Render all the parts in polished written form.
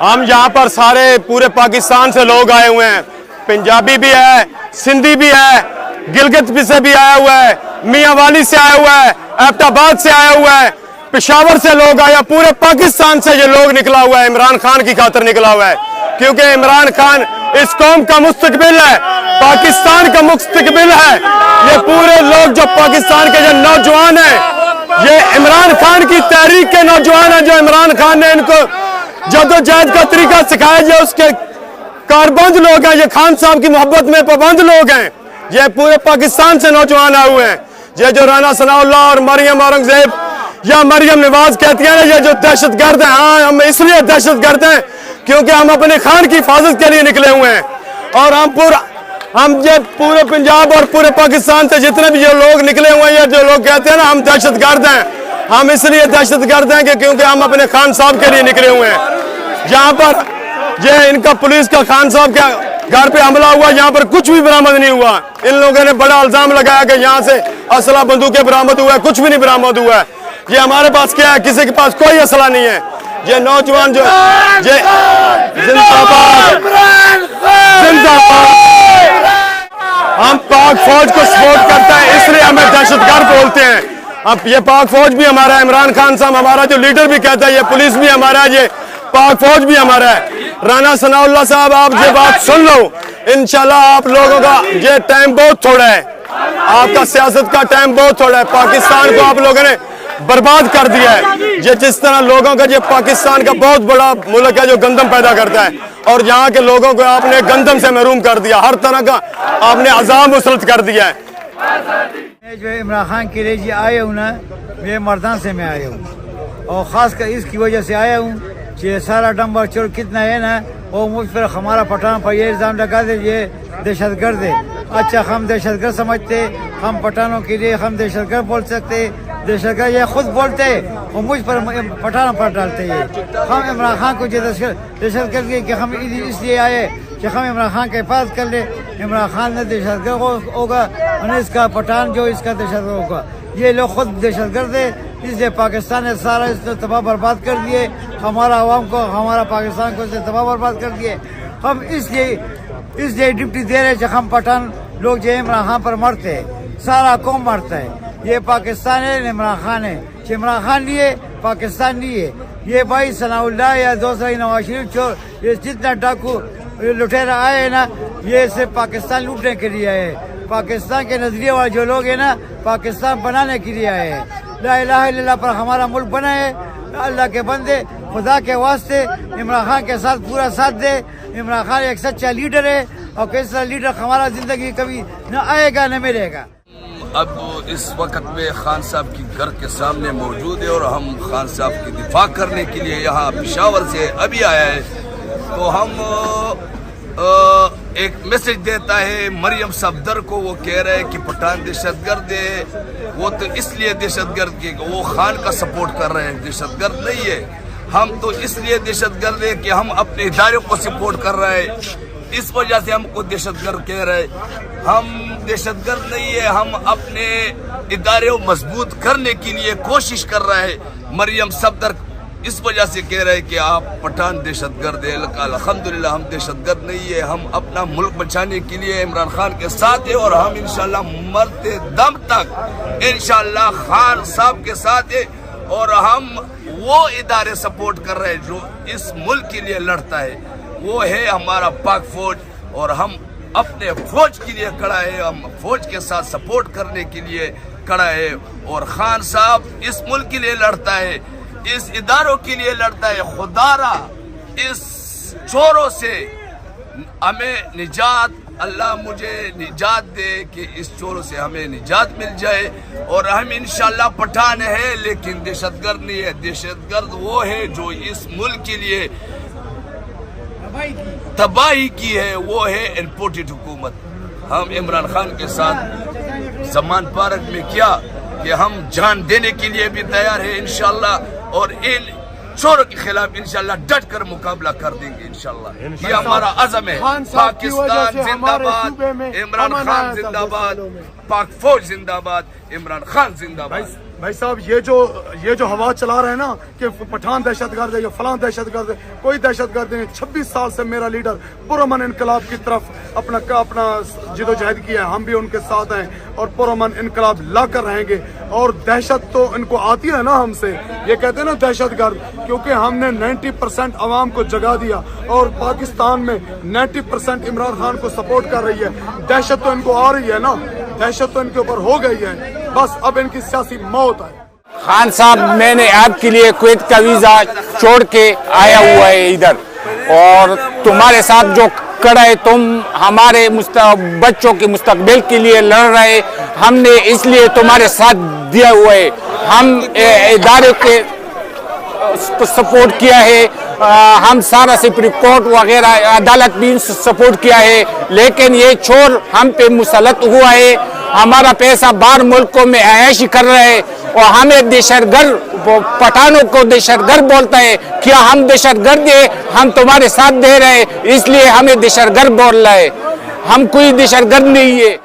हम यहाँ पर सारे पूरे पाकिस्तान से लोग आए हुए हैं, पंजाबी भी है, सिंधी भी है, गिलगित से भी आया हुआ है, मियाँ वाली से आया हुआ है, एबटाबाद से आया हुआ है, पेशावर से लोग आया, पूरे पाकिस्तान से ये लोग निकला हुआ है, इमरान खान की खातिर निकला हुआ है, क्योंकि इमरान खान इस कौम का मुस्तकबिल है, पाकिस्तान का मुस्तकबिल है। ये पूरे लोग जो पाकिस्तान के जो नौजवान हैं, ये इमरान खान की तहरीक के नौजवान हैं, जो इमरान खान ने इनको जदोजहद का तरीका सिखाया, जो उसके कारबंद लोग हैं, ये खान साहब की मोहब्बत में पाबंद लोग हैं। ये पूरे पाकिस्तान से नौजवान आए हुए हैं। ये जो राना सनाउल्लाह और मरियम औरंगजेब या मरियम नवाज कहती है ना, ये जो दहशतगर्द हैं, हाँ हम इसलिए दहशतगर्द हैं क्योंकि हम अपने खान की हिफाजत के लिए निकले हुए हैं। और हम ये पूरे पंजाब और पूरे पाकिस्तान से जितने भी जो लोग निकले हुए हैं, जो लोग कहते हैं ना हम दहशतगर्द हैं, हम इसलिए दहशतगर्द हैं कि क्योंकि हम अपने खान साहब के लिए निकले हुए हैं। यहाँ पर ये इनका पुलिस का खान साहब के घर पे हमला हुआ, यहाँ पर कुछ भी बरामद नहीं हुआ। इन लोगों ने बड़ा इल्जाम लगाया कि यहाँ से असला बंदूकें बरामद हुआ है, कुछ भी नहीं बरामद हुआ है। ये हमारे पास क्या है, किसी के पास कोई असला नहीं है। ये नौजवान जो ये जिंदाबाद जिंदाबाद, हम पाक फौज को सपोर्ट करते हैं, इसलिए हमें दहशतगर्द बोलते हैं। अब ये पाक फौज भी हमारा है, इमरान खान साहब हमारा जो लीडर भी कहता है, ये पुलिस भी हमारा है, ये पाक फौज भी हमारा है। राना सनाउल्लाह साहब, आप ये बात सुन लो, इंशाल्लाह आप लोगों का ये टाइम बहुत थोड़ा है, आपका सियासत का टाइम बहुत थोड़ा है। पाकिस्तान को आप लोगों ने बर्बाद कर दिया है। ये जिस तरह लोगों का, ये पाकिस्तान का बहुत बड़ा मुल्क है जो गंदम पैदा करता है, और यहाँ के लोगों को आपने गंदम से महरूम कर दिया, हर तरह का आपने अजाब मुसलत कर दिया है। मैं जो इमरान खान के लिए आया हूँ ना, मैं मर्दान से मैं आया हूँ, और ख़ास कर इसकी वजह से आया हूँ कि सारा डम्बर चोर कितना है ना, वो मुझ पर हमारा पठान पर ये इल्ज़ाम लगा दे ये दहशतगर्द है। अच्छा हम दहशतगर्द समझते, हम पठानों के लिए हम दहशतगर्द बोल सकते, दहशतगर्द ये खुद बोलते और मुझ पर पठानों पर डालते हैं। हम इमरान खान को दहशतगर्द कि हम इसलिए आए कि हम इमरान खान की हिफाजत कर ले। इमरान खान ने दहशतगर्द होगा और इसका पठान जो इसका दहशतगर्द होगा, ये लोग खुद दहशतगर्द है। इसलिए पाकिस्तान ने सारा इसने तबाह बर्बाद कर दिए, हमारा आवाम को, हमारा पाकिस्तान को इसने तबाह बर्बाद कर दिए। हम इसलिए ड्यूटी दे रहे कि हम पठान लोग जो इमरान खान पर मरते हैं, सारा कौम मरता है। ये पाकिस्तान है, इमरान खान है, इमरान खान नहीं है, पाकिस्तान नहीं है। ये भाई सनाउल्लाह या दूसरा नवाज शरीफ चोर, ये जितना डाकू लुटेरा आए हैं ना, ये सिर्फ पाकिस्तान लूटने के लिए आए हैं। पाकिस्तान के नजरिए वाले जो लोग हैं ना, पाकिस्तान बनाने के लिए आए हैं। ला इलाहा इल्लल्लाह पर हमारा मुल्क बना है। अल्लाह के बंदे, खुदा के वास्ते इमरान खान के साथ पूरा साथ दे। इमरान खान एक सच्चा लीडर है, और कैसा लीडर हमारा जिंदगी कभी न आएगा न मिलेगा। अब इस वक्त में खान साहब की घर के सामने मौजूद है, और हम खान साहब की दिफा करने के लिए यहाँ पेशावर से अभी आया है। तो हम एक मैसेज देता है मरियम सफदर को, वो कह रहे हैं कि पठान दहशतगर्द है। वो तो इसलिए दहशतगर्द के वो खान का सपोर्ट कर रहे हैं, दहशतगर्द नहीं है। हम तो इसलिए दहशतगर्द है कि हम अपने इदारों को सपोर्ट कर रहे हैं, इस वजह से हमको दहशतगर्द कह रहे हैं। हम दहशतगर्द नहीं है, हम अपने इदारे मजबूत करने के लिए कोशिश कर रहे हैं। मरियम सफदर इस वजह से कह रहे हैं कि आप पठान दहशतगर्द है। अल्हम्दुलिल्लाह हम दहशतगर्द नहीं है, हम अपना मुल्क बचाने के लिए इमरान खान के साथ है, और हम इंशाल्लाह मरते दम तक इंशाल्लाह खान साहब के साथ है। और हम वो इदारे सपोर्ट कर रहे हैं जो इस मुल्क के लिए लड़ता है, वो है हमारा पाक फौज, और हम अपने फौज के लिए खड़ा है, हम फौज के साथ सपोर्ट करने के लिए खड़ा है। और खान साहब इस मुल्क के लिए लड़ता है, इस इदारों के लिए लड़ता है। खुदारा इस चोरों से हमें निजात, अल्लाह मुझे निजात दे कि इस चोरों से हमें निजात मिल जाए। और हम इंशाल्लाह पठान है, लेकिन दहशतगर्द नहीं है। दहशतगर्द वो है जो इस मुल्क के लिए तबाही की है, वो है इम्पोर्टेड हुकूमत। हम इमरान खान के साथ जमान पार्क में किया कि हम जान देने के लिए भी तैयार है इंशाल्लाह, और इन चोरों के खिलाफ इंशाल्लाह डट कर मुकाबला कर देंगे इंशाल्लाह। ये हमारा अज़म है। पाकिस्तान जिंदाबाद, इमरान खान जिंदाबाद, पाक फौज जिंदाबाद, इमरान खान जिंदाबाद। भाई साहब ये जो हवा चला रहे हैं ना कि पठान दहशतगर्द है या फलां दहशतगर्द है, कोई दहशतगर्द नहीं। 26 साल से मेरा लीडर पुरअमन इनकलाब की तरफ अपना जिदोजहद किया है, हम भी उनके साथ हैं और पुरअमन इनकलाब ला कर रहेंगे। और दहशत तो इनको आती है ना हमसे, ये कहते हैं ना दहशतगर्द, क्योंकि हमने 90% अवाम को जगा दिया और पाकिस्तान में 90% इमरान खान को सपोर्ट कर रही है। दहशत तो इनको आ रही है ना, दहशत तो इनके ऊपर हो गई है, बस अब इनकी सियासी मौत है। खान साहब, मैंने आपके लिए कुवैत का वीज़ा छोड़ के आया हुआ है इधर, और तुम्हारे साथ जो खड़ा है, तुम हमारे बच्चों के मुस्तकबिल के लिए लड़ रहे, हमने इसलिए तुम्हारे साथ दिया हुआ है। हम इदारे के सपोर्ट किया है, हम सारा सुप्रीम कोर्ट वगैरह अदालत भी सपोर्ट किया है, लेकिन ये चोर हम पे मुसलत हुआ है। हमारा पैसा बाहर मुल्कों में अय्याशी कर रहे हैं और हमें दहशतगर्द, पठानों को दहशतगर्द बोलता है। क्या हम दहशतगर्द है? हम तुम्हारे साथ दे रहे हैं, इसलिए हमें दहशतगर्द बोल रहा है। हम कोई दहशतगर्द नहीं है।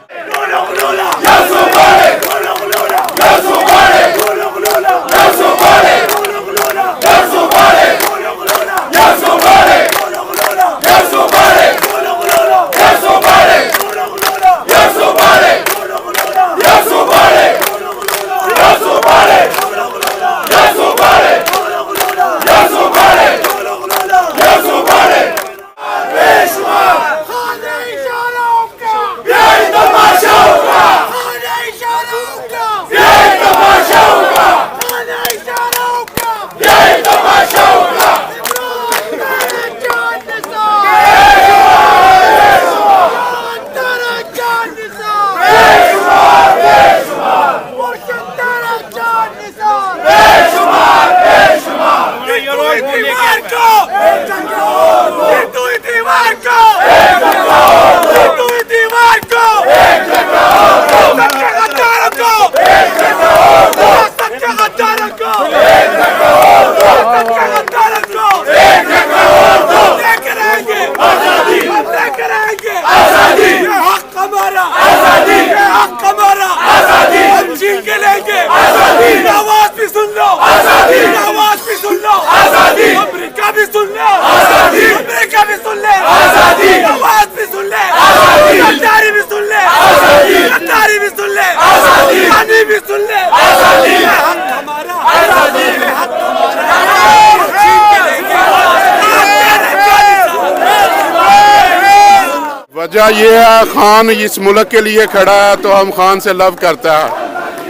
वजह यह है, खान इस मुल्क के लिए खड़ा है तो हम खान से लव करता है,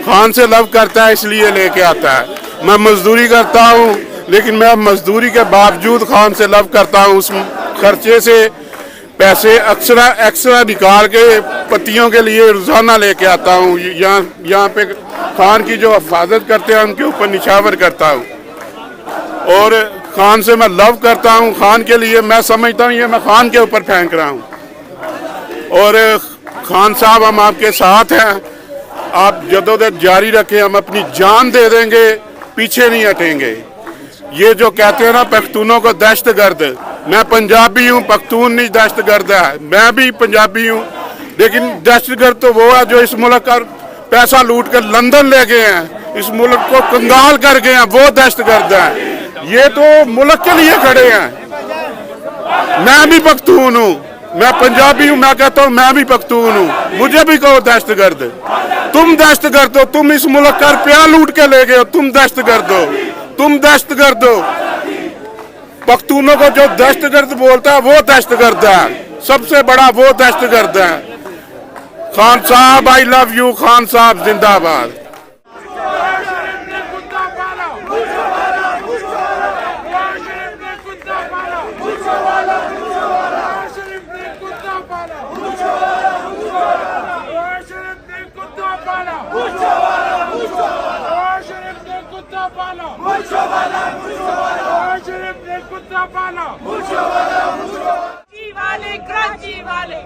खान से लव करता है इसलिए लेके आता है। मैं मजदूरी करता हूँ, लेकिन मैं मजदूरी के बावजूद खान से लव करता हूँ। उस खर्चे से पैसे एक्स्ट्रा निकाल के पत्तियों के लिए रोजाना लेके आता हूँ। यहाँ पे खान की जो हिफाजत करते हैं उनके ऊपर निछावर करता हूँ और खान से मैं लव करता हूँ। खान के लिए मैं समझता हूँ ये मैं खान के ऊपर फेंक रहा हूँ। और खान साहब, हम आपके साथ हैं, आप जदोजहद जारी रखें, हम अपनी जान दे देंगे, पीछे नहीं हटेंगे। ये जो कहते हैं ना पख्तूनों को दहशतगर्द, मैं पंजाबी हूँ, पख्तून नहीं दहशतगर्द है। मैं भी पंजाबी हूँ, लेकिन दहशतगर्द तो वो है जो इस मुल्क का पैसा लूट कर लंदन ले गए हैं, इस मुल्क को कंगाल कर गए हैं, वो दहशतगर्द है। ये तो मुल्क के लिए खड़े हैं। मैं भी पख्तून हूँ, मैं पंजाबी हूँ, मैं कहता हूँ मैं भी पख्तून हूँ, मुझे भी कहो दहशतगर्द। तुम दहशतगर्द हो, तुम इस मुल्क का रुपया लूट के ले गए हो, तुम दहशतगर्द हो, तुम दहशतगर्द हो। पख्तूनों को जो दहशतगर्द बोलता है वो दहशतगर्द है, सबसे बड़ा वो दहशतगर्द है। खान साहब, आई लव यू, खान साहब जिंदाबाद। कराची वाले